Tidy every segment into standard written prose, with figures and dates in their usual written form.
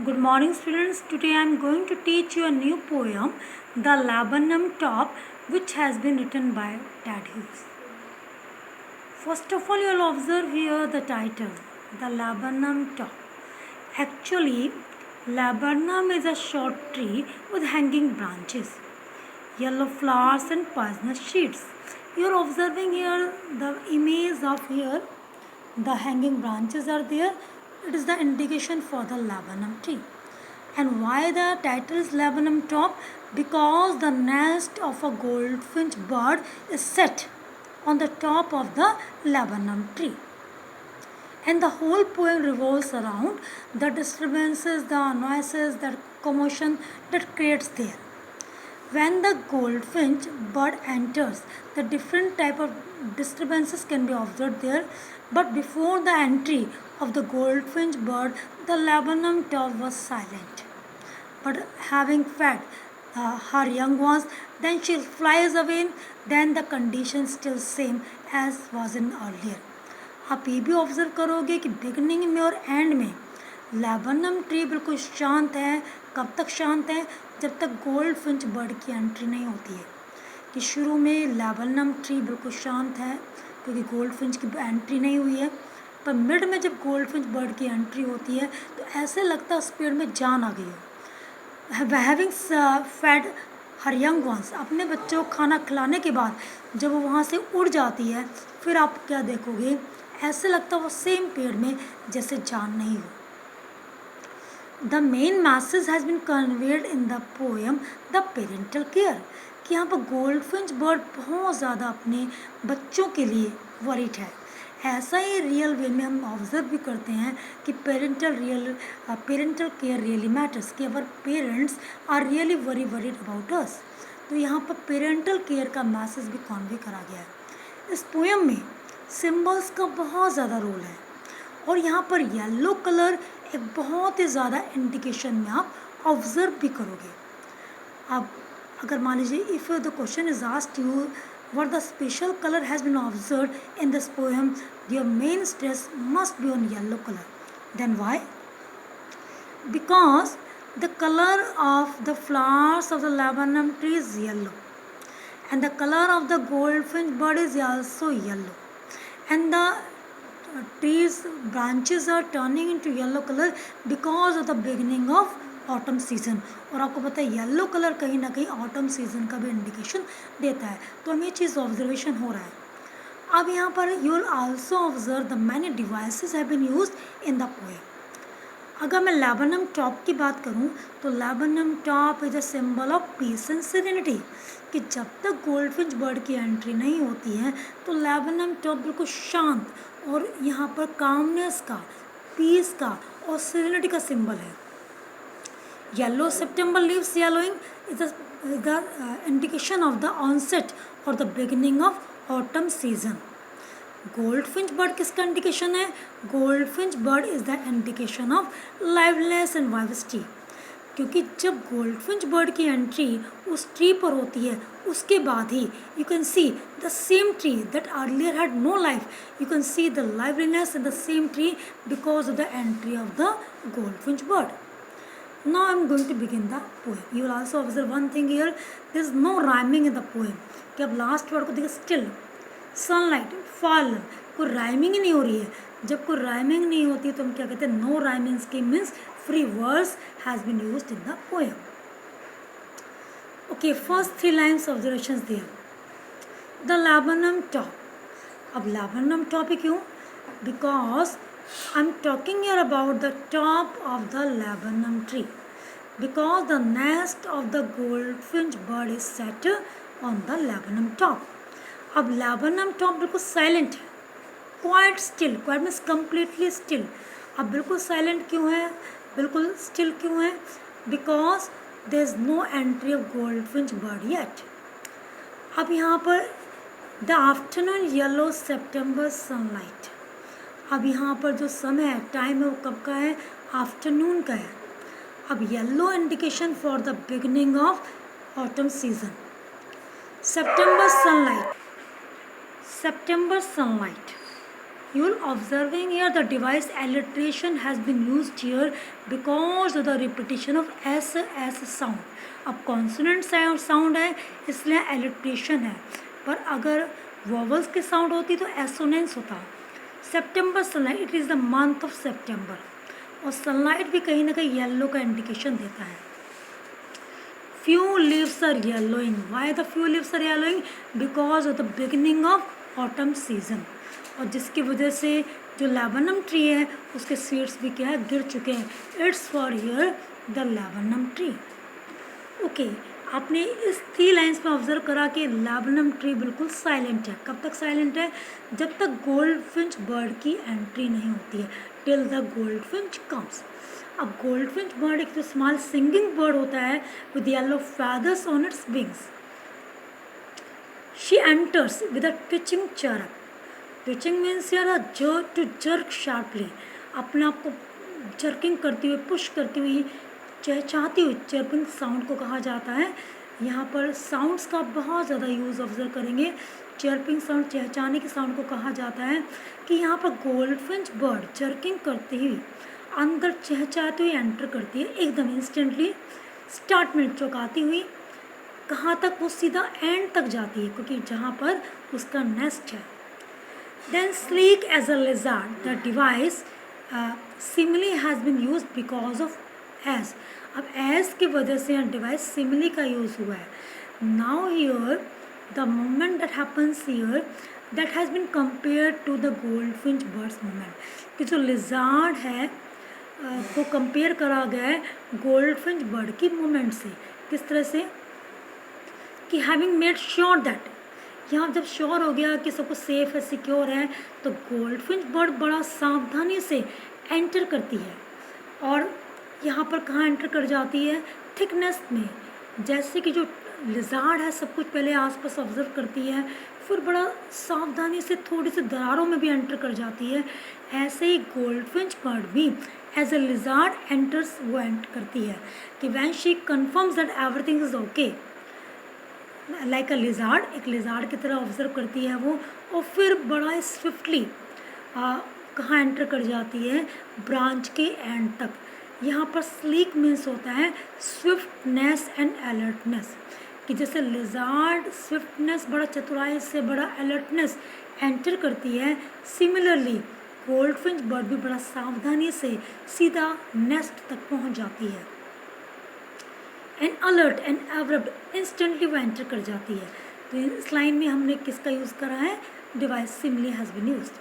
Good morning students. Today I am going to teach you a new poem, The Laburnum Top, which has been written by Tad Hughes. First of all, you will observe here the title, The Laburnum Top. Actually, laburnum is a short tree with hanging branches, yellow flowers and poisonous seeds. You are observing here the image of here. The hanging branches are there. It is the indication for the laburnum tree. And why the title is laburnum top? Because the nest of a goldfinch bird is set on the top of the laburnum tree. And the whole poem revolves around the disturbances, the noises, the commotion that creates there. When the goldfinch bird enters, the different type of disturbances can be observed there. But before the entry of the goldfinch bird, the laburnum top was silent. But having fed her young ones, then she flies away. Then the condition still same as was in earlier. आप ये भी observe करोगे कि beginning में और and में लैबनम tree बिल्कुल शांत है. कब तक शांत है? जब तक गोल्ड फिंच बर्ड की एंट्री नहीं होती है. कि शुरू में लैबनम ट्री बिल्कुल शांत है क्योंकि गोल्ड फिंच की एंट्री नहीं हुई है. पर मिड में जब गोल्ड फिंच बर्ड की एंट्री होती है तो ऐसे लगता है उस पेड़ में जान आ गई है. हैविंग फेड हर यंग वंस, अपने बच्चों को खाना खिलाने के बाद जब वो वहाँ से उड़ जाती है, फिर आप क्या देखोगे, ऐसे लगता है वो सेम पेड़ में जैसे जान नहीं हो. The main message has been conveyed in the poem the parental care, कि यहाँ पर गोल्डफिंच बर्ड बहुत ज़्यादा अपने बच्चों के लिए वरीड है. ऐसा ही रियल वे में हम ऑब्जर्व भी करते हैं कि पेरेंटल केयर रियली मैटर्स, कि our parents are really worried about us. तो यहाँ पर पेरेंटल केयर का मैसेज भी कन्वे करा गया है. इस पोएम में सिंबल्स का बहुत ज़्यादा रोल है और यहाँ पर येलो कलर एक बहुत ही ज़्यादा इंडिकेशन में आप ऑब्जर्व भी करोगे. अब अगर मान लीजिए if the question is asked you what the special color has been observed in this poem, your main stress must be on yellow color. Then why? Because the color of the flowers of the laburnum tree is yellow and the color of the goldfinch bird is also yellow, and the trees branches are turning into yellow color because of the beginning of autumn season. और आपको पता है yellow colour कहीं ना कहीं autumn season का भी indication देता है. तो हमें ये चीज़ ऑब्जर्वेशन हो रहा है. अब यहाँ पर you will also observe the many devices have been used in the poem. अगर मैं लैबनम टॉप की बात करूँ तो laburnum top is a symbol of peace and serenity, कि जब तक गोल्डफिंच बर्ड की एंट्री नहीं होती है तो लैबनम टॉप बिल्कुल शांत और यहाँ पर कामनेस का, पीस का और सेरेनिटी का सिंबल है. Yellow September leaves yellowing is the indication of the onset or the beginning of autumn season. Goldfinch bird किसका इंडिकेशन है? Goldfinch bird is the indication of liveliness and vivacity, क्योंकि जब goldfinch bird की entry उस tree पर होती है उसके बाद ही you can see the same tree that earlier had no life, you can see the liveliness in the same tree because of the entry of the goldfinch bird. Now I am going to begin the poem. You will also observe one thing here. There is no rhyming in the poem. कि अब last word को देखिए, still, sunlight, fall, कोई rhyming ही नहीं हो रही है. जब कोई राइमिंग नहीं होती तो हम क्या कहते हैं? No rhyming scheme means free words has been used in the poem. Okay, first 3 lines observations there. The laburnum top. अब लैबनम टॉप ही क्यों? Because I'm talking here about the top of the laburnum tree, because the nest of the goldfinch bird is set on the laburnum top. अब laburnum top बिल्कुल silent है, quite still. Quite means completely still. अब बिल्कुल silent क्यों है? बिल्कुल still क्यों है? Because there is no entry of goldfinch bird yet. अब यहाँ पर the afternoon yellow September sunlight. अब यहाँ पर जो समय है, टाइम है, वो कब का है? आफ्टरनून का है. अब yellow indication for the beginning of autumn season. September sunlight. You'll observing here the device alliteration has been used here because of the repetition of S sound. अब कॉन्सोनेंट्स है और साउंड है इसलिए alliteration है, पर अगर वॉवल्स के sound होती तो एसोनेंस होता. September sunlight, it is the month of September, और सनलाइट भी कहीं ना कहीं येलो का इंडिकेशन देता है. Few leaves are yellowing. Why the few leaves are yellowing? Because of the beginning of autumn season. और जिसकी वजह से जो लैबनम ट्री है उसके सीड्स भी क्या है, गिर चुके हैं. It's for here the laburnum tree. Okay, आपने इस 3 लाइन्स में ऑब्जर्व करा कि लैबनम ट्री बिल्कुल साइलेंट है. कब तक साइलेंट है? जब तक गोल्डफिंच बर्ड की एंट्री नहीं होती है, टिल द गोल्डफिंच कम्स. अब गोल्डफिंच बर्ड एक जो स्मॉल सिंगिंग बर्ड होता है with yellow feathers on its wings. She enters with a twitching chirp. Twitching means यार टू जर्क शार्पली, अपने आप को जर्किंग करती हुई, पुश करती हुई, चहचहाती हुई चर्पिंग साउंड को कहा जाता है. यहाँ पर साउंड्स का बहुत ज़्यादा यूज़ ऑब्जर्व करेंगे. चर्पिंग साउंड, चहचहाने के साउंड को कहा जाता है कि यहाँ पर गोल्डफिंच बर्ड जर्किंग करती हुई अंदर चहचहाती हुई एंटर करती है एकदम इंस्टेंटली. स्टार्ट में चौंकाती हुई कहाँ तक, वो सीधा एंड तक जाती है क्योंकि जहाँ पर उसका नेस्ट है. Then sleek as a lizard, the device simile has been used because of as. अब as की वजह से यहाँ डिवाइस simile का यूज़ हुआ है. Now here the movement that happens here that has been compared to the goldfinch bird's movement. कि जो lizard है को कंपेयर करा गया है गोल्डफिंच बर्ड की मूवमेंट से. किस तरह से? कि हैविंग मेड श्योर दैट, यहाँ जब श्योर हो गया कि सब कुछ सेफ है, सिक्योर है, तो गोल्डफिंच बर्ड बड़ा सावधानी से एंटर करती है. और यहाँ पर कहाँ एंटर कर जाती है? थिकनेस में. जैसे कि जो लिजार्ड है सब कुछ पहले आसपास ऑब्जर्व करती है, फिर बड़ा सावधानी से थोड़ी सी दरारों में भी एंटर कर जाती है. ऐसे ही गोल्डफिंच बर्ड भी एज ए लिजार्ड एंटर्स, वो एंटर करती है कि when she confirms that everything is okay, like a lizard, एक लिजार्ड की तरह ऑब्जर्व करती है वो, और फिर बड़ा स्विफ्टली कहाँ एंटर कर जाती है? ब्रांच के एंड तक. यहाँ पर स्लीक मीन्स होता है स्विफ्टनेस एंड अलर्टनेस, कि जैसे लिजार्ड स्विफ्टनेस, बड़ा चतुराई से, बड़ा अलर्टनेस एंटर करती है, सिमिलरली गोल्डफिंच बर्ड भी बड़ा सावधानी से सीधा नेस्ट तक पहुँच जाती है. And alert and abrupt, instantly वो एंटर कर जाती है. तो इस लाइन में हमने किसका यूज़ करा है? Device simile has been used.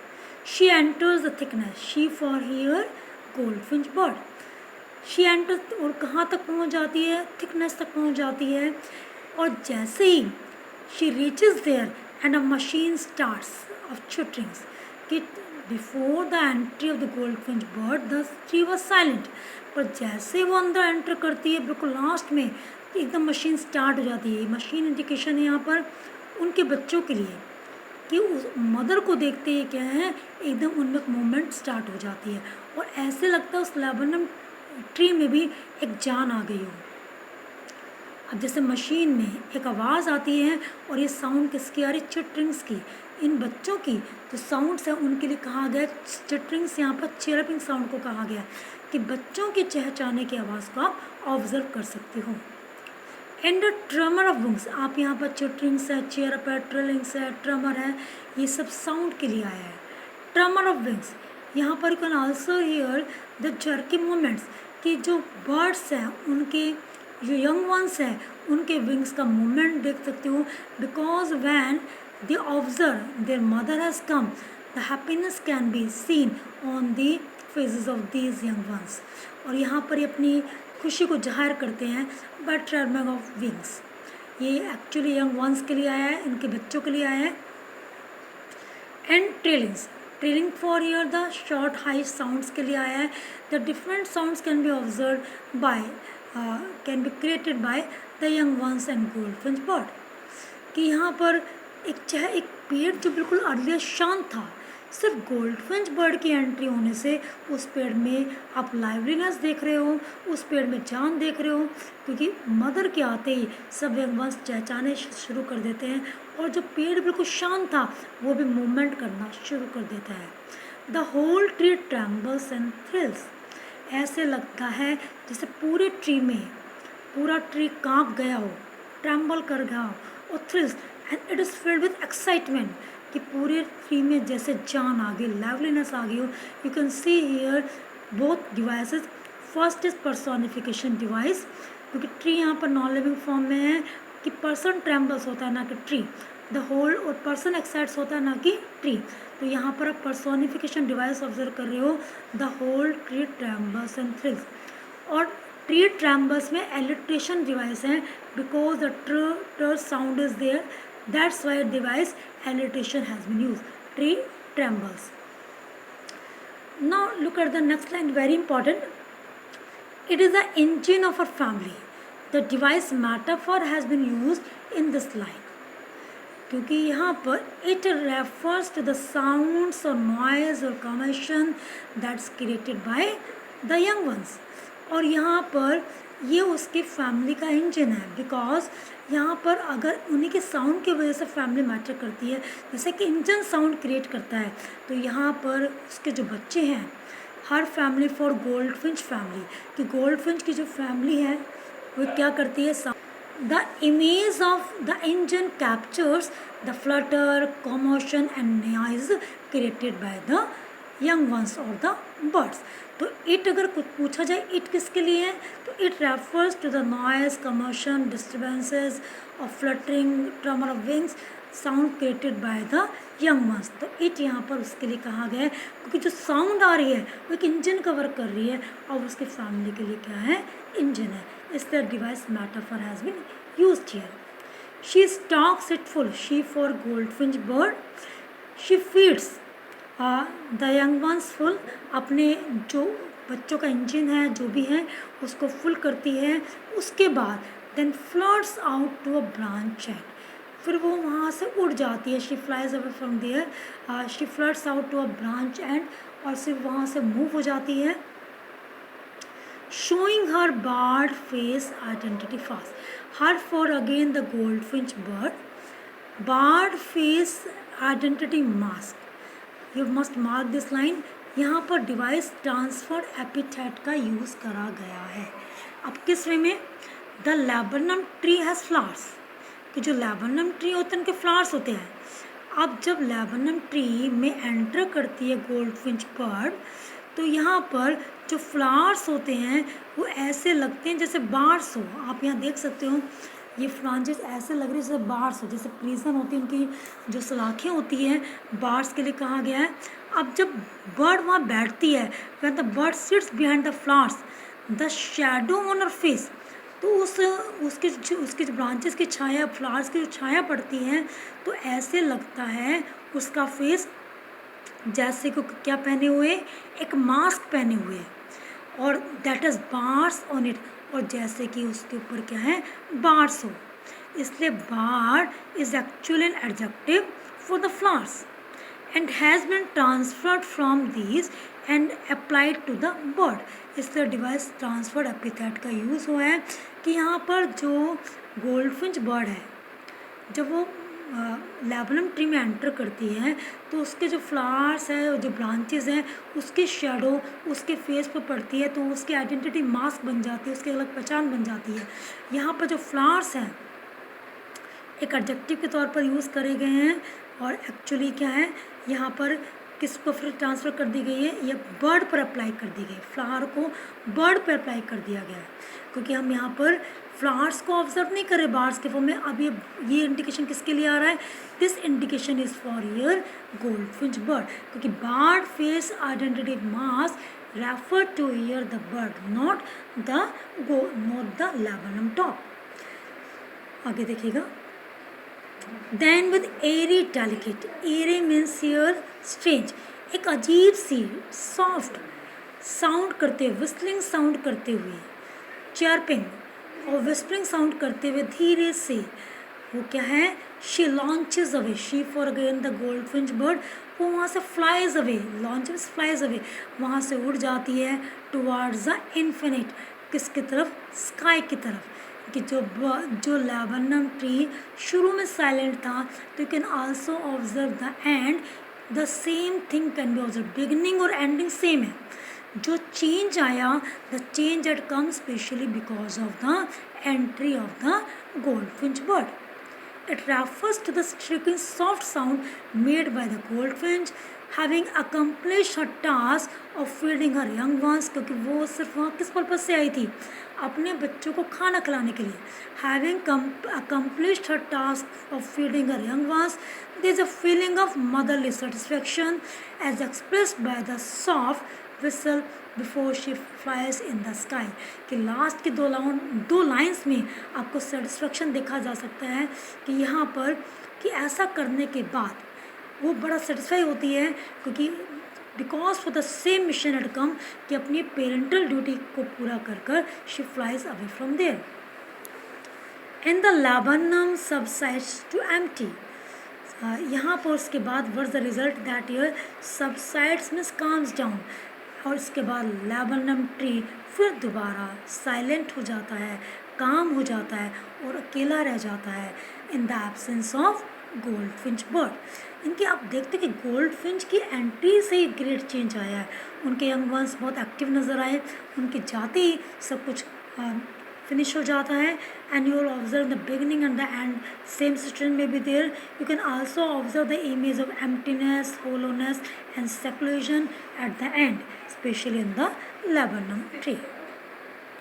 She enters the thickness, she for here goldfinch bird. She enters, और कहाँ तक पहुँच जाती है? थिकनेस तक पहुँच जाती है. और जैसे ही she reaches there and a machine starts of chitterings, कि before the entry of the goldfinch bird the tree was silent, पर जैसे वो अंदर एंटर करती है बिल्कुल लास्ट में एकदम मशीन स्टार्ट हो जाती है. मशीन इंडिकेशन है यहाँ पर उनके बच्चों के लिए कि उस मदर को देखते ही क्या है, एकदम उनमें मूवमेंट स्टार्ट हो जाती है, और ऐसे लगता है उस लैबनम ट्री में भी एक जान आ गई हो. अब जैसे मशीन में एक आवाज़ आती है, और ये साउंड किसकी आ रही? चिट्रिंग्स की. इन बच्चों की जो साउंड्स हैं उनके लिए कहा गया चिट्रिंग्स, यहाँ पर चिरपिंग साउंड को कहा गया कि बच्चों के चहचहाने की आवाज़ को आप ऑब्जर्व कर सकते हो. एंड द ट्रमर ऑफ विंग्स, आप यहाँ पर चिट्रिंग्स है, चेयरअप है, ट्रिलिंग्स है, ट्रमर है, ये सब साउंड के लिए आया है. ट्रमर ऑफ विंग्स, यहाँ पर you can also here the jerky movements, कि जो बर्ड्स हैं उनके जो यंग वंस हैं उनके विंग्स का मूवमेंट देख सकते हो. Because when they observe there mother has come, the happiness can be seen on the faces of these young ones. और यहाँ पर ये अपनी खुशी को जाहिर करते हैं बाय ट्रमर ऑफ विंग्स. ये एक्चुअली यंग वंस के लिए आया है, इनके बच्चों के लिए आया है. And trailings, trailing for here the short high sounds के लिए आया है. The different sounds can be observe by can be created by the young ones and goldfinch bird. कि यहाँ पर एक पेड़ जो बिल्कुल अर्लियर शांत था, सिर्फ गोल्डफिंच बर्ड की एंट्री होने से उस पेड़ में आप लाइवलीनेस देख रहे हो, उस पेड़ में जान देख रहे हो, क्योंकि मदर के आते ही सब यंग वंस चहचहाने शुरू कर देते हैं, और जो पेड़ बिल्कुल शांत था वो भी मूवमेंट करना शुरू कर देता है. The whole tree trembles and thrills, ऐसे लगता है जैसे पूरे ट्री में पूरा ट्री कांप गया हो, ट्रेम्बल कर गया हो, और thrills and it is filled with excitement, कि पूरे ट्री में जैसे जान आ गई, लाइवलीनेस आ गई हो. You can see here both devices. First is personification device, क्योंकि ट्री यहाँ पर नॉन लिविंग फॉर्म में है कि पर्सन ट्रेम्बल्स होता है ना कि ट्री, द होल, और पर्सन एक्साइट्स होता है ना कि ट्री. तो यहाँ पर आप पर्सोनिफिकेशन डिवाइस ऑब्जर्व कर रहे हो, the whole tree trembles and thrills. और ट्री ट्रेम्बल्स में एलिट्रेशन डिवाइस है, because the tr sound is there, that's why device alliteration has been use. Tree trembles. Now look at the next line, very important. It is the engine of our family. The device metaphor has been used in this line. क्योंकि यहाँ पर it refers to the sounds or noise or commotion that's created by the young ones. और यहाँ पर ये उसके family का engine है, बिकॉज यहाँ पर अगर उन्हीं के साउंड की वजह से फैमिली मैटर करती है, जैसे कि इंजन साउंड क्रिएट करता है, तो यहाँ पर उसके जो बच्चे हैं, हर फैमिली फॉर गोल्डफिंच फैमिली, कि गोल्डफिंच की जो फैमिली है वो क्या करती है, the image of the engine captures the flutter, commotion and noise created by the young ones और द बर्ड्स. तो इट अगर कुछ पूछा जाए इट किसके लिए है, तो it refers to the noise, commotion, disturbances of fluttering, tremor of wings, sound created by the young ones. तो इट यहाँ पर उसके लिए कहा गया है, क्योंकि जो साउंड आ रही है वो एक इंजन का वर्क कर रही है, और उसके फैमिली के लिए क्या है, इंजन है. इसलिए device metaphor has been used here. She stocks it full, she for goldfinch bird, she feeds the young ones full, अपने जो बच्चों का इंजन है जो भी है उसको फुल करती है. उसके बाद then flits out to a branch and, फिर वो वहाँ से उड़ जाती है. She flies away from there, she flits out to a branch and, और सिर्फ वहाँ से मूव हो जाती है. showing her barred face identity fast. Her for again the goldfinch bird. Barred face identity mask. You must mark this line. यहाँ पर device transferred epithet का यूज़ करा गया है. अब किस वे में, the laburnum tree has flowers, कि जो लैबनम ट्री होते हैं उनके फ्लावर्स होते हैं. अब जब लैबनम ट्री में एंटर करती है गोल्डफिंच बर्ड, तो यहाँ पर जो फ्लावर्स होते हैं वो ऐसे लगते हैं जैसे बार्स हो. आप यहाँ देख सकते हो ये फ्रांचेस ऐसे लग रही है जैसे बार्स हो, जैसे प्रिजन होती है उनकी जो सलाखें होती हैं, बार्स के लिए कहा गया है. अब जब बर्ड वहाँ बैठती है, when the bird sits behind the flowers, the shadow on her face, तो उसके जो ब्रांचेस की छाया, फ्लावर्स की जो छाया पड़ती है, तो ऐसे लगता है उसका फेस जैसे को क्या पहने हुए, एक मास्क पहने हुए, और that is bars on it, और जैसे कि उसके ऊपर क्या है, बार्स हो. इसलिए barred is actually an adjective for the flowers and has been transferred from these and applied to the bird. इसलिए डिवाइस ट्रांसफर्ड एपिथेट का यूज़ हुआ है कि यहाँ पर जो गोल्डफिंच बर्ड है, जब वो लैबनम ट्री में एंटर करती है, तो उसके जो फ्लावर्स है, जो ब्रांचेस हैं, उसकी शेडो उसके फेस पर पड़ती है, तो उसकी आइडेंटिटी मास्क बन जाती है, उसकी अलग पहचान बन जाती है. यहाँ पर जो फ्लावर्स हैं एक एडजेक्टिव के तौर पर यूज़ करे गए हैं, और एक्चुअली क्या है, यहाँ पर किस पर फिर ट्रांसफ़र कर दी गई है, ये बर्ड पर अप्लाई कर दी गई, फ्लावर को बर्ड पर अप्लाई कर दिया गया है. क्योंकि हम यहाँ पर फ्लावर्स को ऑब्जर्व नहीं कर रहे बार्ड्स के फॉर्म में. अब ये इंडिकेशन किसके लिए आ रहा है, this indication is for your goldfinch bird, क्योंकि bird face identity mask refer to here the bird, not the laburnum top. आगे देखिएगा. Then with airy delicate, airy means here strange, एक अजीब सी सॉफ्ट साउंड करते हुए, विस्लिंग साउंड करते हुए, chirping और विस्परिंग साउंड करते हुए धीरे से वो क्या है, she launches away, she for again the goldfinch bird, वो वहाँ से flies away, launches flies away, वहाँ से उड़ जाती है टुवार्ड्स द इन्फिनिट, किसकी तरफ, स्काई की तरफ. कि जो लैबनम ट्री शुरू में साइलेंट था, तो you can also observe the end, the same thing can be observe, beginning और एंडिंग सेम है. जो चेंज आया, the change at come specially because of the entry of the goldfinch bird. It refers to the striking soft sound made by the goldfinch having accomplished her task of feeding her young ones. क्योंकि वो सिर्फ वहाँ किस purpose से आई थी, अपने बच्चों को खाना खिलाने के लिए. Having accomplished her task of feeding her young ones, there is a feeling of motherly satisfaction as expressed by the soft whistle before she flies in the sky. कि लास्ट के दो लाइन्स में आपको सेटिस्फेक्शन देखा जा सकता है कि यहाँ पर कि ऐसा करने के बाद वो बड़ा सेटिस्फाई होती है, क्योंकि because for the same mission at come, कि अपनी पेरेंटल ड्यूटी को पूरा कर कर she flies away from there. In the laburnum subsides to empty. यहाँ पर उसके बाद what the result that here subsides means calms down, और इसके बाद लैबनम ट्री फिर दोबारा साइलेंट हो जाता है, काम हो जाता है और अकेला रह जाता है in the absence of goldfinch bird. इनके आप देखते कि गोल्डफिंच की एंट्री से ही ग्रेट चेंज आया है. उनके यंग वंस बहुत एक्टिव नज़र आए, उनके जाते ही सब कुछ फिनिश हो जाता है. And you will observe the beginning and the end same situation में be there. You can also observe the image of emptiness, hollowness and speculation at the end, especially in the laburnum tree.